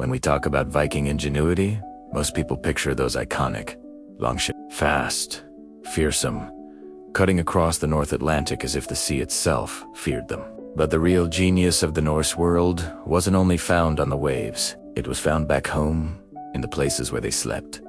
When we talk about Viking ingenuity, most people picture those iconic, long ships, fast, fearsome, cutting across the North Atlantic as if the sea itself feared them. But the real genius of the Norse world wasn't only found on the waves. It was found back home, in the places where they slept,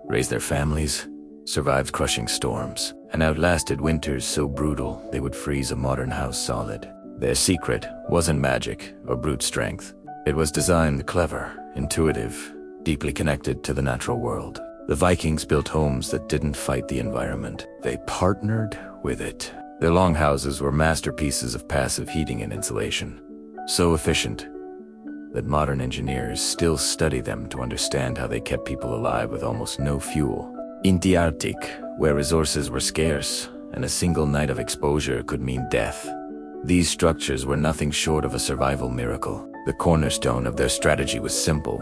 raised their families, survived crushing storms, and outlasted winters so brutal they would freeze a modern house solid. Their secret wasn't magic or brute strength. It was designed clever, intuitive, deeply connected to the natural world. The Vikings built homes that didn't fight the environment. They partnered with it. Their longhouses were masterpieces of passive heating and insulation, so efficient that modern engineers still study them to understand how they kept people alive with almost no fuel. In the Arctic, where resources were scarce and a single night of exposure could mean death, these structures were nothing short of a survival miracle. The cornerstone of their strategy was simple: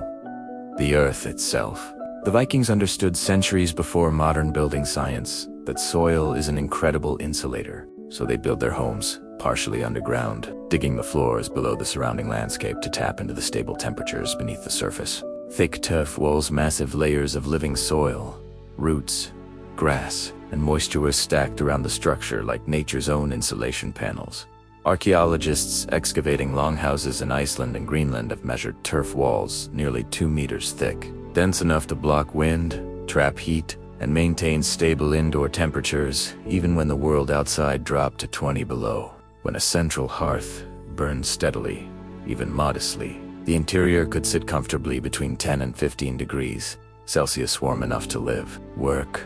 the earth itself. The Vikings understood centuries before modern building science that soil is an incredible insulator, so they built their homes partially underground, digging the floors below the surrounding landscape to tap into the stable temperatures beneath the surface. Thick turf walls, massive layers of living soil, roots, grass, and moisture were stacked around the structure like nature's own insulation panels. Archaeologists excavating longhouses in Iceland and Greenland have measured turf walls nearly 2 meters thick, dense enough to block wind, trap heat, and maintain stable indoor temperatures even when the world outside dropped to 20 below. When a central hearth burned steadily, even modestly, the interior could sit comfortably between 10 and 15 degrees Celsius, warm enough to live, work,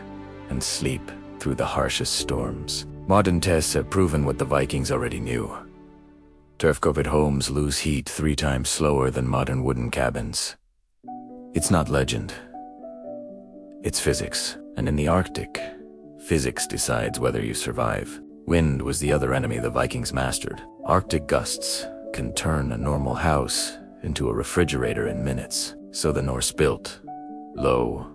and sleep through the harshest storms. Modern tests have proven what the Vikings already knew. Turf-covered homes lose heat 3 times slower than modern wooden cabins. It's not legend. It's physics. And in the Arctic, physics decides whether you survive. Wind was the other enemy the Vikings mastered. Arctic gusts can turn a normal house into a refrigerator in minutes. So the Norse built low,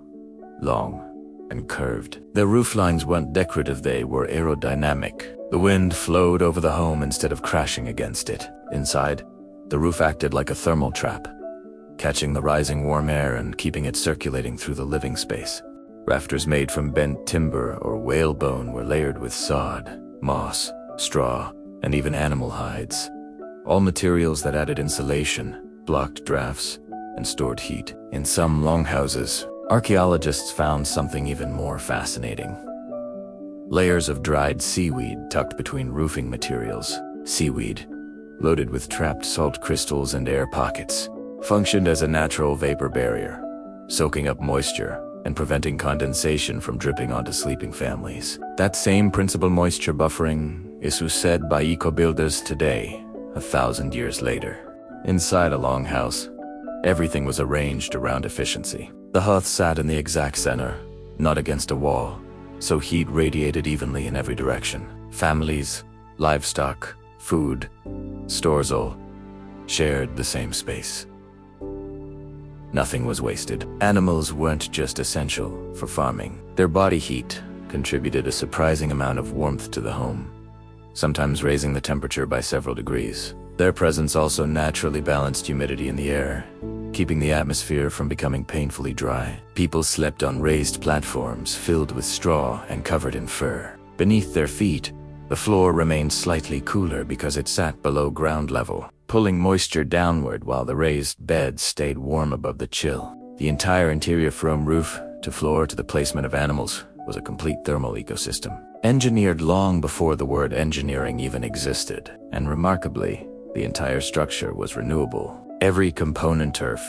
long, and curved. Their rooflines weren't decorative, they were aerodynamic. The wind flowed over the home instead of crashing against it. Inside, the roof acted like a thermal trap, catching the rising warm air and keeping it circulating through the living space. Rafters made from bent timber or whalebone were layered with sod, moss, straw, and even animal hides. All materials that added insulation, blocked drafts, and stored heat. In some longhouses, archaeologists found something even more fascinating. Layers of dried seaweed tucked between roofing materials. Seaweed, loaded with trapped salt crystals and air pockets, functioned as a natural vapor barrier, soaking up moisture and preventing condensation from dripping onto sleeping families. That same principle, moisture buffering, is said by eco-builders today, 1,000 years later. Inside a longhouse, everything was arranged around efficiency. The hearth sat in the exact center, not against a wall, so heat radiated evenly in every direction. Families, livestock, food, stores all shared the same space. Nothing was wasted. Animals weren't just essential for farming. Their body heat contributed a surprising amount of warmth to the home, sometimes raising the temperature by several degrees. Their presence also naturally balanced humidity in the air, keeping the atmosphere from becoming painfully dry. People slept on raised platforms filled with straw and covered in fur. Beneath their feet, the floor remained slightly cooler because it sat below ground level, pulling moisture downward while the raised beds stayed warm above the chill. The entire interior, from roof to floor to the placement of animals, was a complete thermal ecosystem, engineered long before the word engineering even existed. And remarkably, the entire structure was renewable. Every component, turf,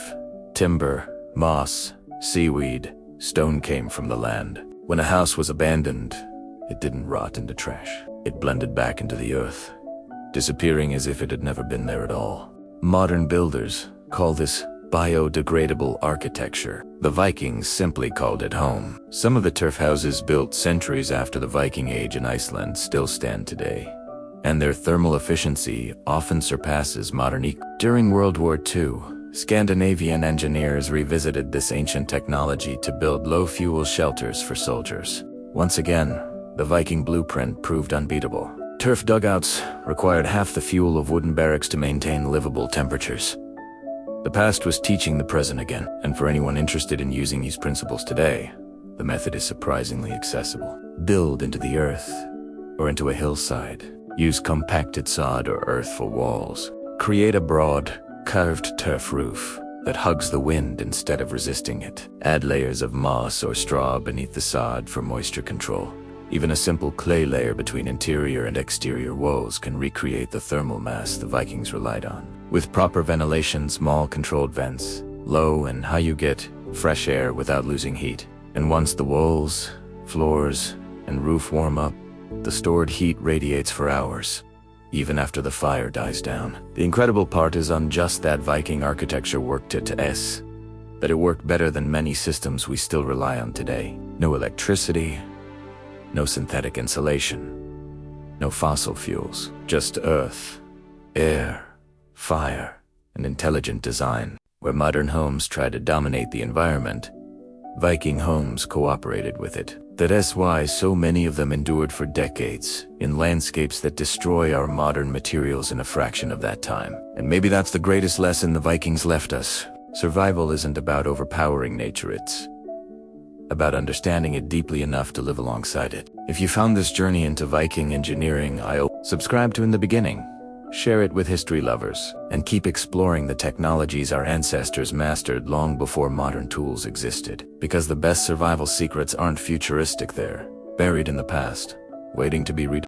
timber, moss, seaweed, stone, came from the land. When a house was abandoned, it didn't rot into trash. It blended back into the earth, disappearing as if it had never been there at all. Modern builders call this biodegradable architecture. The Vikings simply called it home. Some of the turf houses built centuries after the Viking Age in Iceland still stand today, and their thermal efficiency often surpasses modern During World War II, Scandinavian engineers revisited this ancient technology to build low-fuel shelters for soldiers. Once again, the Viking blueprint proved unbeatable. Turf dugouts required half the fuel of wooden barracks to maintain livable temperatures. The past was teaching the present again, and for anyone interested in using these principles today, the method is surprisingly accessible. Build into the earth, or into a hillside. Use compacted sod or earth for walls. Create a broad, curved turf roof that hugs the wind instead of resisting it. Add layers of moss or straw beneath the sod for moisture control. Even a simple clay layer between interior and exterior walls can recreate the thermal mass the Vikings relied on. With proper ventilation, small controlled vents, low and high, you get fresh air without losing heat. And once the walls, floors, and roof warm up, the stored heat radiates for hours, even after the fire dies down. The incredible part is on just that Viking architecture worked at S, that it worked better than many systems we still rely on today. No electricity, no synthetic insulation, no fossil fuels, just earth, air, fire, and intelligent design. Where modern homes try to dominate the environment, Viking homes cooperated with it. That's why so many of them endured for decades, in landscapes that destroy our modern materials in a fraction of that time. And maybe that's the greatest lesson the Vikings left us. Survival isn't about overpowering nature, it's about understanding it deeply enough to live alongside it. If you found this journey into Viking engineering, subscribe to In the Beginning, share it with history lovers, and keep exploring the technologies our ancestors mastered long before modern tools existed. Because the best survival secrets aren't futuristic, they're buried in the past, waiting to be